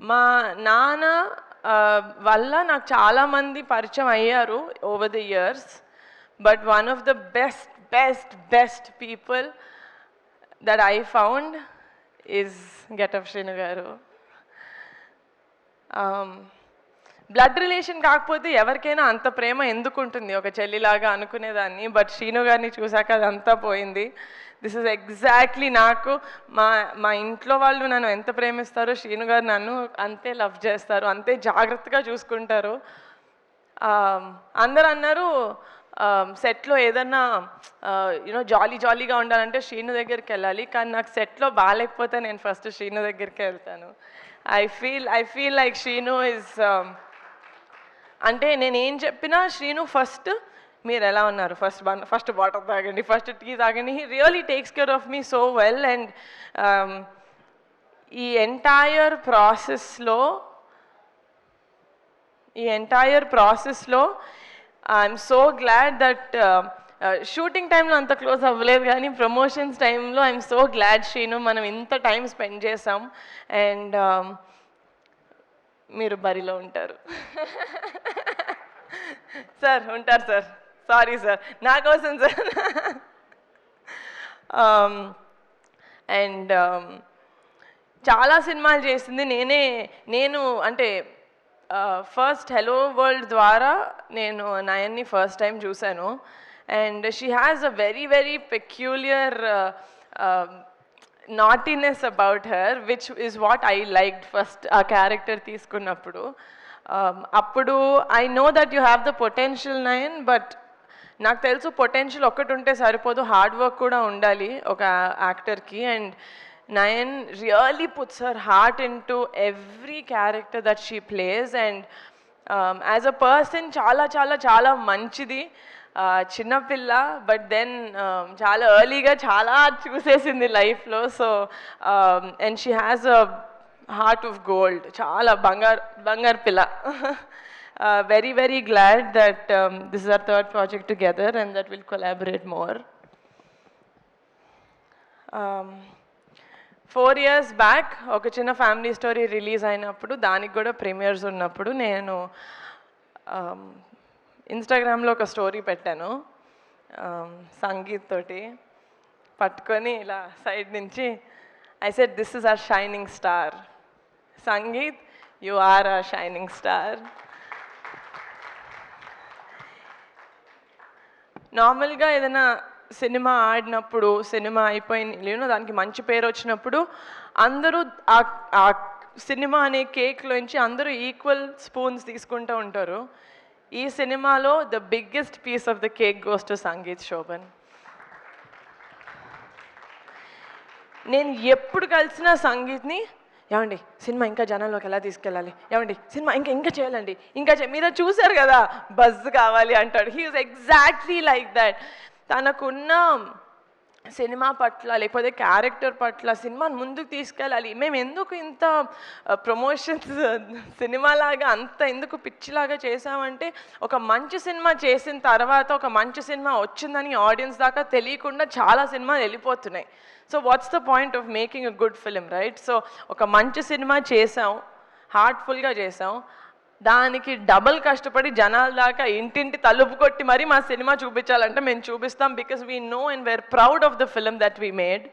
మా నాన్న వల్ల నాకు చాలామంది పరిచయం అయ్యారు over the years. But one of the best people that I found is Getup Srinu గారు. బ్లడ్ రిలేషన్ కాకపోతే ఎవరికైనా అంత ప్రేమ ఎందుకు ఉంటుంది ఒక చెల్లిలాగా అనుకునేదాన్ని. బట్ శ్రీను గారిని చూశాక అదంతా పోయింది. దిస్ ఇస్ ఎగ్జాక్ట్లీ నాకు మా ఇంట్లో వాళ్ళు నన్ను ఎంత ప్రేమిస్తారో శ్రీను గారు నన్ను అంతే లవ్ చేస్తారు, అంతే జాగ్రత్తగా చూసుకుంటారు. అందరూ అన్నారు సెట్లో ఏదన్నా జాలీగా ఉండాలంటే శ్రీను దగ్గరికి వెళ్ళాలి. కానీ నాకు సెట్లో బాగాలేకపోతే నేను ఫస్ట్ శ్రీను దగ్గరికి వెళ్తాను. I feel like Srinu is అంటే నేను ఏం చెప్పినా శ్రీను ఫస్ట్ మీరు ఎలా ఉన్నారు, ఫస్ట్ వాటర్ తాగండి, ఫస్ట్ టీ తాగండి. He really takes care of me so well. And ఈ ఎంటైర్ ప్రాసెస్లో I'm so glad that shooting టైంలో అంత క్లోజ్ అవ్వలేదు, కానీ ప్రమోషన్స్ టైంలో ఐఎమ్ సో గ్లాడ్ శ్రీను మనం ఇంత టైం స్పెండ్ చేసాం. అండ్ మీరు బరిలో ఉంటారు సార్, ఉంటారు సార్. సారీ సార్, నా కోసం సార్. అండ్ చాలా సినిమాలు చేసింది నేను అంటే ఫస్ట్ హెలో వరల్డ్ ద్వారా నేను నయన్ని ఫస్ట్ టైం చూశాను. And she has a very peculiar naughtiness about her, which is what I liked first ఆ క్యారెక్టర్ తీసుకున్నప్పుడు. అప్పుడు I know that you have the potential Nayan, but నాకు తెలుసు పొటెన్షియల్ ఒక్కటి ఉంటే సరిపోదు, హార్డ్ వర్క్ కూడా ఉండాలి ఒక యాక్టర్కి. And Nayan really puts her heart into every character that she plays. And as a person చాలా మంచిది, చిన్నపిల్ల. బట్ దెన్ చాలా ఎర్లీగా చాలా చూసేసింది లైఫ్లో. So and she has a heart of gold, చాలా బంగారు పిల్ల. Very glad that this is our third project together and that we'll collaborate more. 4 years back ఒక చిన్న ఫ్యామిలీ స్టోరీ రిలీజ్ అయినప్పుడు, దానికి కూడా ప్రీమియర్స్ ఉన్నప్పుడు నేను ఇన్స్టాగ్రామ్లో ఒక స్టోరీ పెట్టాను. సంగీత్ తోటి పట్టుకొని ఇలా సైడ్ నుంచి I said this is our shining star. Sangeet, you are our shining star. నార్మల్గా ఏదైనా సినిమా ఆడినప్పుడు, సినిమా అయిపోయిన దానికి మంచి పేరు వచ్చినప్పుడు అందరూ ఆ సినిమా అనే కేక్లోంచి అందరూ ఈక్వల్ స్పూన్స్ తీసుకుంటూ ఉంటారు. ఈ సినిమాలో the biggest piece of the cake goes to Sangeet Shobhan. నేను ఎప్పుడు కలిసిన సంగీత్ని, ఏమండి సినిమా ఇంకా జనాల్లోకి ఎలా తీసుకెళ్ళాలి, ఏమండి సినిమా ఇంకా చేయాలండి, మీరు చూసారు కదా బజ్ కావాలి అంటాడు. He is exactly like that. తనకున్న సినిమా పట్ల లేకపోతే క్యారెక్టర్ పట్ల సినిమాని ముందుకు తీసుకెళ్ళాలి. మేము ఎందుకు ఇంత ప్రమోషన్స్ సినిమాలాగా అంత ఎందుకు పిచ్చిలాగా చేసామంటే, ఒక మంచి సినిమా చేసిన తర్వాత ఒక మంచి సినిమా వచ్చిందని ఆడియన్స్ దాకా తెలియకుండా చాలా సినిమాలు వెళ్ళిపోతున్నాయి. So what's the point of making a good film, right? So ఒక మంచి సినిమా చేసాం, హార్ట్ఫుల్గా చేసాం, దానికి డబల్ కష్టపడి జనాల దాకా ఇంటింటి తలుపు కొట్టి మరి మా సినిమా చూపించాలంటే మేము చూపిస్తాం. Because we know and we are proud of the film that we made.